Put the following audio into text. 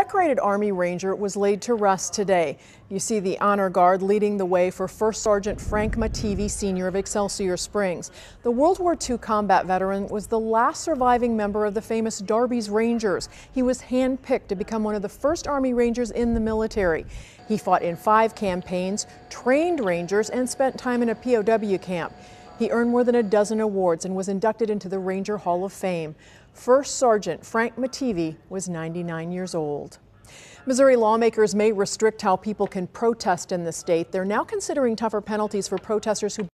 decorated Army Ranger was laid to rest today. You see the honor guard leading the way for First Sergeant Frank Mativi, Sr. of Excelsior Springs. The World War II combat veteran was the last surviving member of the famous Darby's Rangers. He was handpicked to become one of the first Army Rangers in the military. He fought in 5 campaigns, trained Rangers, and spent time in a POW camp. He earned more than a dozen awards and was inducted into the Ranger Hall of Fame. First Sergeant Frank Mativi was 99 years old. Missouri lawmakers may restrict how people can protest in the state. They're now considering tougher penalties for protesters who